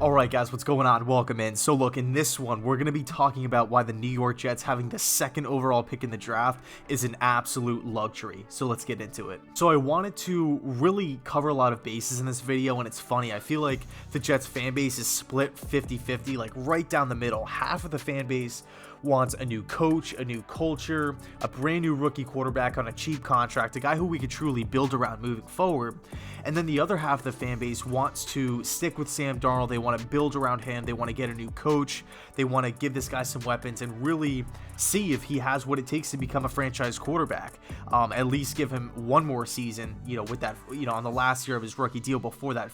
Alright guys, what's going on? Welcome in. So look, in this one, we're going to be talking about why the New York Jets having the second overall pick in the draft is an absolute luxury. So let's get into it. So I wanted to really cover a lot of bases in this video, and it's funny. I feel like the Jets fan base is split 50-50, like right down the middle. Half of the fan base wants a new coach, a new culture, a brand new rookie quarterback on a cheap contract, a guy who we could truly build around moving forward. And then the other half of the fan base wants to stick with Sam Darnold. They want to build around him. They want to get a new coach. They want to give this guy some weapons and really see if he has what it takes to become a franchise quarterback. At least give him one more season, with that, on the last year of his rookie deal before that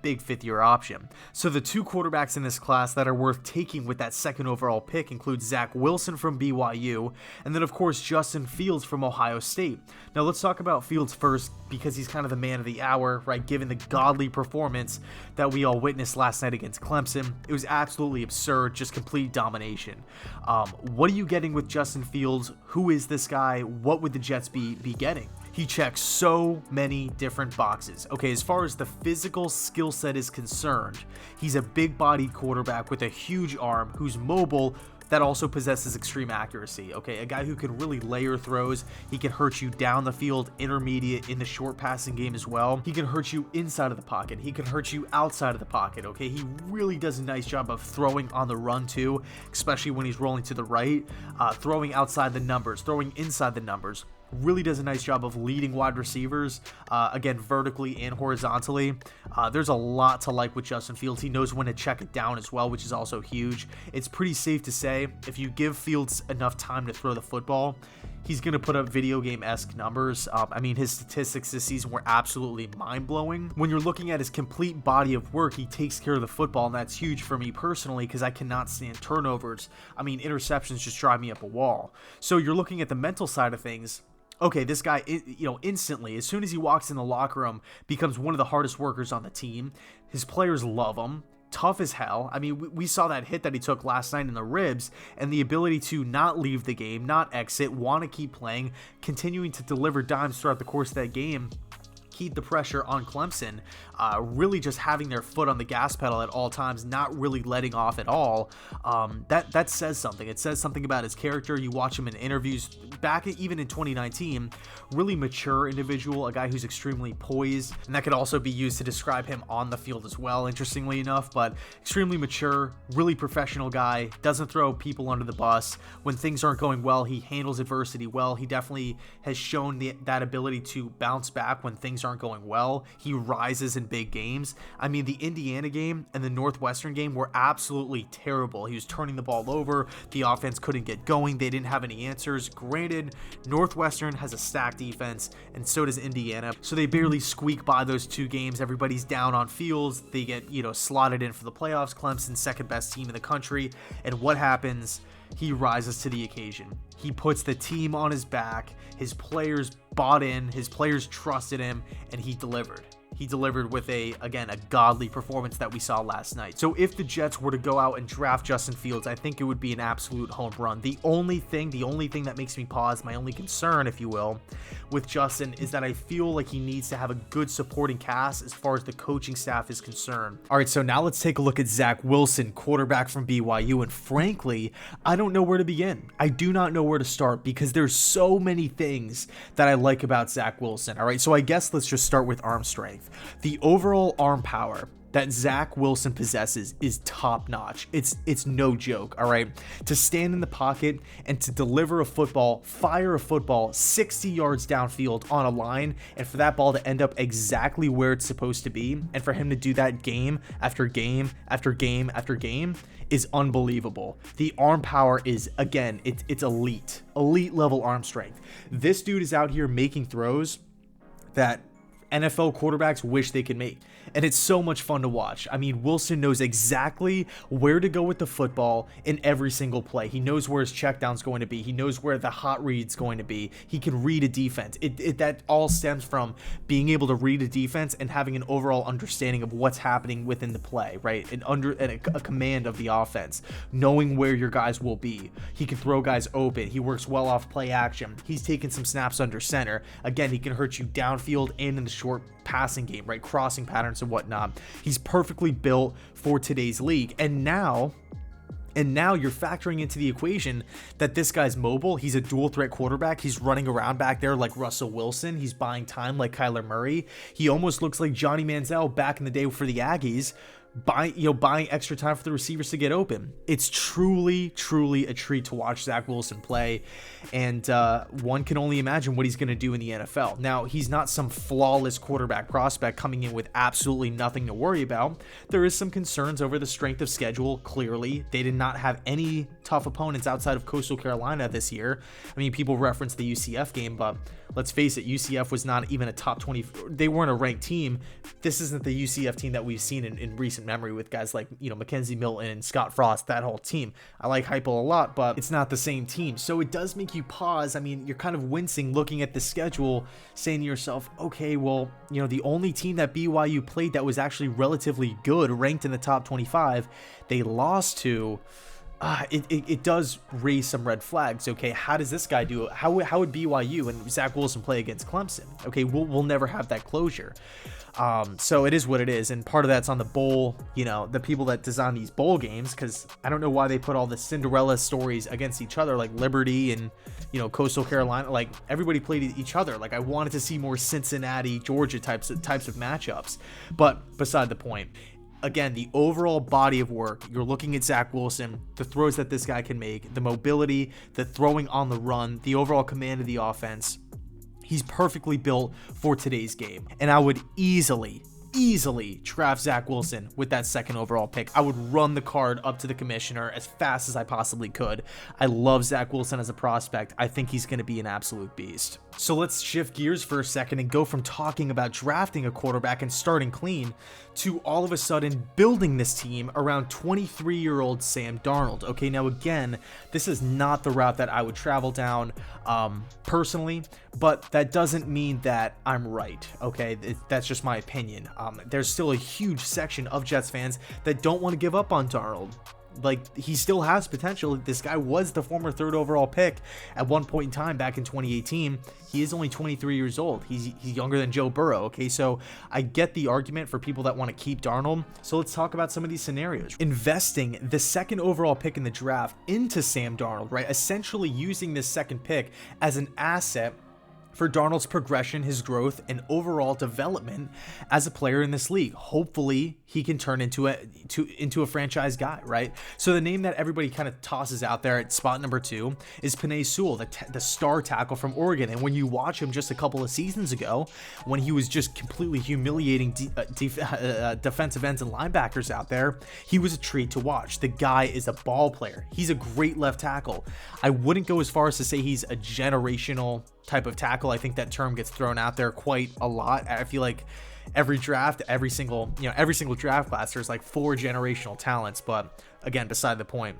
big fifth year option. So the two quarterbacks in this class that are worth taking with that second overall pick include Zach Wilson from BYU, and then of course Justin Fields from Ohio State. Now let's talk about Fields first, because he's kind of the man of the hour, right? Given the godly performance that we all witnessed last night against Clemson, it was absolutely absurd, just complete domination. What are you getting with Justin Fields? Who is this guy? What would the Jets be getting? He checks so many different boxes. Okay, as far as the physical skill set is concerned, he's a big-bodied quarterback with a huge arm who's mobile, that also possesses extreme accuracy. Okay, a guy who can really layer throws. He can hurt you down the field, intermediate, in the short passing game as well. He can hurt you inside of the pocket. He can hurt you outside of the pocket. Okay, he really does a nice job of throwing on the run too, especially when he's rolling to the right, throwing outside the numbers, throwing inside the numbers. Really does a nice job of leading wide receivers, again, vertically and horizontally. There's a lot to like with Justin Fields. He knows when to check it down as well, which is also huge. It's pretty safe to say if you give Fields enough time to throw the football, he's going to put up video game-esque numbers. His statistics this season were absolutely mind-blowing. When you're looking at his complete body of work, he takes care of the football, and that's huge for me personally because I cannot stand turnovers. Interceptions just drive me up a wall. So you're looking at the mental side of things. Okay, this guy, instantly, as soon as he walks in the locker room, becomes one of the hardest workers on the team. His players love him. Tough as hell. We saw that hit that he took last night in the ribs, and the ability to not leave the game, not exit, want to keep playing, continuing to deliver dimes throughout the course of that game, keep the pressure on Clemson, really just having their foot on the gas pedal at all times, not really letting off at all. That says something. It says something about his character. You watch him in interviews back even in 2019, really mature individual, a guy who's extremely poised, and that could also be used to describe him on the field as well, interestingly enough, but extremely mature, really professional guy, doesn't throw people under the bus. When things aren't going well, he handles adversity well. He definitely has shown that ability to bounce back when things aren't going well. He rises in big games. The Indiana game and the Northwestern game were absolutely terrible. He was turning the ball over. The offense couldn't get going. They didn't have any answers. Granted, Northwestern has a stacked defense, and so does Indiana, so they barely squeak by those two games. Everybody's down on Fields. They get, slotted in for the playoffs. Clemson's second best team in the country, and what happens? He rises to the occasion. He puts the team on his back. His players bought in. His players trusted him, and he delivered. He delivered with a godly performance that we saw last night. So if the Jets were to go out and draft Justin Fields, I think it would be an absolute home run. The only thing that makes me pause, my only concern, if you will, with Justin is that I feel like he needs to have a good supporting cast as far as the coaching staff is concerned. All right, so now let's take a look at Zach Wilson, quarterback from BYU, and frankly, I don't know where to begin. I do not know where to start because there's so many things that I like about Zach Wilson. All right, so I guess let's just start with arm strength. The overall arm power that Zach Wilson possesses is top notch. It's no joke, all right? To stand in the pocket and to deliver a football, fire a football 60 yards downfield on a line, and for that ball to end up exactly where it's supposed to be, and for him to do that game after game after game after game is unbelievable. The arm power is, again, it's elite level arm strength. This dude is out here making throws that NFL quarterbacks wish they could make. And it's so much fun to watch. Wilson knows exactly where to go with the football in every single play. He knows where his checkdown's going to be. He knows where the hot read's going to be. He can read a defense. That all stems from being able to read a defense and having an overall understanding of what's happening within the play, right? And a command of the offense, knowing where your guys will be. He can throw guys open. He works well off play action. He's taken some snaps under center. Again, he can hurt you downfield and in the short passing game, right? Crossing patterns and whatnot. He's perfectly built for today's league. And now you're factoring into the equation that this guy's mobile. He's a dual threat quarterback. He's running around back there like Russell Wilson. He's buying time like Kyler Murray. He almost looks like Johnny Manziel back in the day for the Aggies, buying extra time for the receivers to get open. It's truly a treat to watch Zach Wilson play, and one can only imagine what he's going to do in the NFL. Now, he's not some flawless quarterback prospect coming in with absolutely nothing to worry about. There is some concerns over the strength of schedule. Clearly, they did not have any tough opponents outside of Coastal Carolina this year. I mean, people reference the UCF game, but let's face it, UCF was not even a top 20. They weren't a ranked team. This isn't the UCF team that we've seen in recent memory with guys like, Mackenzie Milton and Scott Frost, that whole team. I like Heupel a lot, but it's not the same team. So it does make you pause. I mean, you're kind of wincing looking at the schedule, saying to yourself, okay, well, the only team that BYU played that was actually relatively good, ranked in the top 25, they lost to. It does raise some red flags. Okay, how does this guy do it? How would BYU and Zach Wilson play against Clemson? Okay, we'll never have that closure. So it is what it is, and part of that's on the bowl, the people that design these bowl games, because I don't know why they put all the Cinderella stories against each other, like Liberty and Coastal Carolina. Like, everybody played each other. Like, I wanted to see more Cincinnati, Georgia types of matchups, but beside the point. Again, the overall body of work, you're looking at Zach Wilson, the throws that this guy can make, the mobility, the throwing on the run, the overall command of the offense. He's perfectly built for today's game. And I would easily draft Zach Wilson with that second overall pick. I would run the card up to the commissioner as fast as I possibly could. I love Zach Wilson as a prospect. I think he's going to be an absolute beast. So let's shift gears for a second and go from talking about drafting a quarterback and starting clean to all of a sudden building this team around 23-year-old Sam Darnold. Okay, now again, this is not the route that I would travel down personally, but that doesn't mean that I'm right. Okay, that's just my opinion. There's still a huge section of Jets fans that don't want to give up on Darnold. Like, he still has potential. This guy was the former third overall pick at one point in time back in 2018. He is only 23 years old. He's younger than Joe Burrow. Okay, so I get the argument for people that want to keep Darnold. So let's talk about some of these scenarios. Investing the second overall pick in the draft into Sam Darnold, right? Essentially using this second pick as an asset for Darnold's progression, his growth, and overall development as a player in this league. Hopefully, he can turn into a franchise guy, right? So the name that everybody kind of tosses out there at spot number 2 is Penei Sewell, the star tackle from Oregon. And when you watch him just a couple of seasons ago, when he was just completely humiliating defensive ends and linebackers out there, he was a treat to watch. The guy is a ball player. He's a great left tackle. I wouldn't go as far as to say he's a generational type of tackle. I think that term gets thrown out there quite a lot. I feel like every draft, every single draft class, there's like 4 generational talents. But again, beside the point,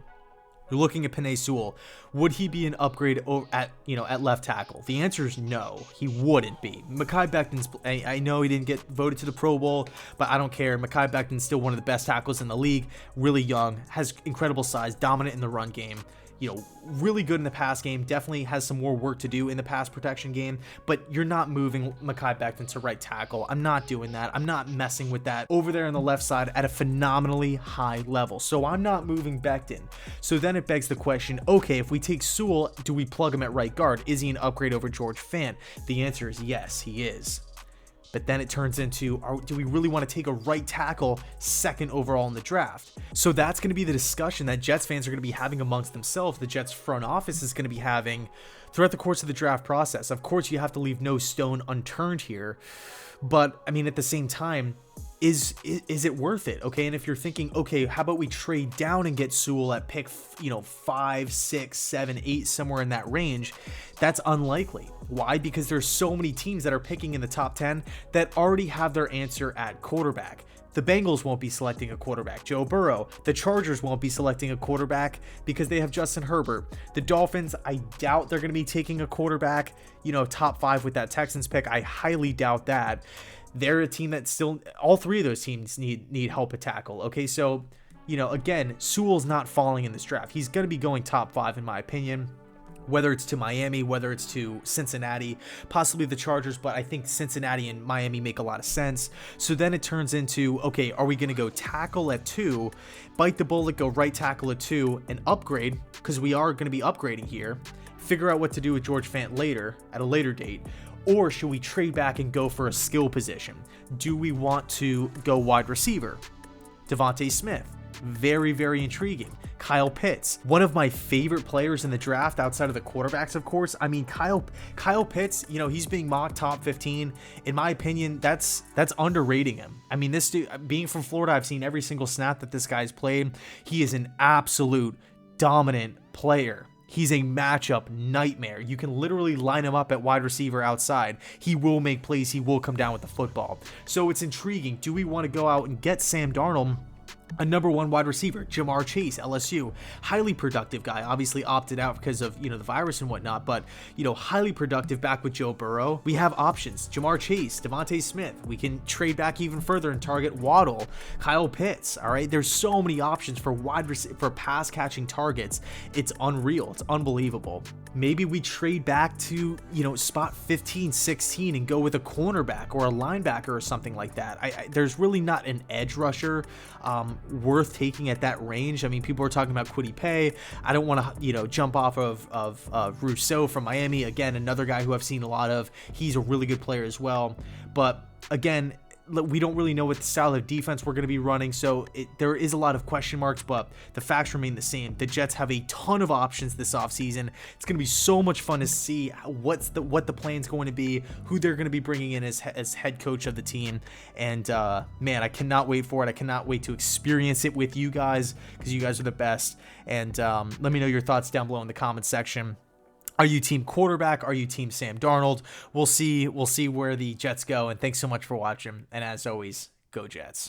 you're looking at Penei Sewell. Would he be an upgrade at left tackle? The answer is no, he wouldn't be. Mekhi Becton's, I know he didn't get voted to the Pro Bowl, but I don't care. Mekhi Becton's still one of the best tackles in the league. Really young, has incredible size, dominant in the run game. Really good in the pass game, definitely has some more work to do in the pass protection game, but you're not moving Mekhi Becton to right tackle. I'm not doing that. I'm not messing with that over there on the left side at a phenomenally high level. So I'm not moving Becton. So then it begs the question, okay, if we take Sewell, do we plug him at right guard? Is he an upgrade over George Fant? The answer is yes, he is. But then it turns into, do we really want to take a right tackle second overall in the draft? So that's going to be the discussion that Jets fans are going to be having amongst themselves. The Jets front office is going to be having throughout the course of the draft process. Of course, you have to leave no stone unturned here. But, I mean, at the same time, is it worth it? Okay, and if you're thinking, okay, how about we trade down and get Sewell at pick 5, 6, 7, 8, somewhere in that range, that's unlikely. Why? Because there's so many teams that are picking in the top 10 that already have their answer at quarterback. The Bengals won't be selecting a quarterback, Joe Burrow. The Chargers won't be selecting a quarterback because they have Justin Herbert. The Dolphins, I doubt they're going to be taking a quarterback, top 5 with that Texans pick. I highly doubt that. They're a team that still, all 3 of those teams need help at tackle. Okay, so, again, Sewell's not falling in this draft. He's going to be going top 5 in my opinion. whether it's to Miami, whether it's to Cincinnati, possibly the Chargers, but I think Cincinnati and Miami make a lot of sense. So then it turns into, okay, are we going to go tackle at 2, bite the bullet, go right tackle at 2, and upgrade, because we are going to be upgrading here, figure out what to do with George Fant later, at a later date, or should we trade back and go for a skill position? Do we want to go wide receiver? Devontae Smith, very, very intriguing. Kyle Pitts, one of my favorite players in the draft outside of the quarterbacks, of course. I mean, Kyle Pitts, you know, he's being mocked top 15. In my opinion, that's underrating him. I mean, this dude, being from Florida, I've seen every single snap that this guy's played. He is an absolute dominant player. He's a matchup nightmare. You can literally line him up at wide receiver outside. He will make plays. He will come down with the football. So it's intriguing. Do we want to go out and get Sam Darnold, a number 1 wide receiver? Jamar Chase, LSU, highly productive guy, obviously opted out because of, you know, the virus and whatnot, but, you know, highly productive back with Joe Burrow. We have options: Jamar Chase, Devontae Smith. We can trade back even further and target Waddle, Kyle Pitts. All right, there's so many options for for pass catching targets. It's unreal. It's unbelievable. Maybe we trade back to, you know, spot 15, 16 and go with a cornerback or a linebacker or something like that. There's really not an edge rusher worth taking at that range. I mean, people are talking about Kwity Paye. I don't want to, you know, jump off of Rousseau from Miami. Again, another guy who I've seen a lot of. He's a really good player as well. But again, we don't really know what style of defense we're going to be running, so there is a lot of question marks, but the facts remain the same. The Jets have a ton of options this offseason. It's going to be so much fun to see what the plan's going to be, who they're going to be bringing in as head coach of the team, and man, I cannot wait for it. I cannot wait to experience it with you guys, because you guys are the best. And let me know your thoughts down below in the comments section. Are you team quarterback? Are you team Sam Darnold? We'll see where the Jets go. And thanks so much for watching. And as always, go Jets.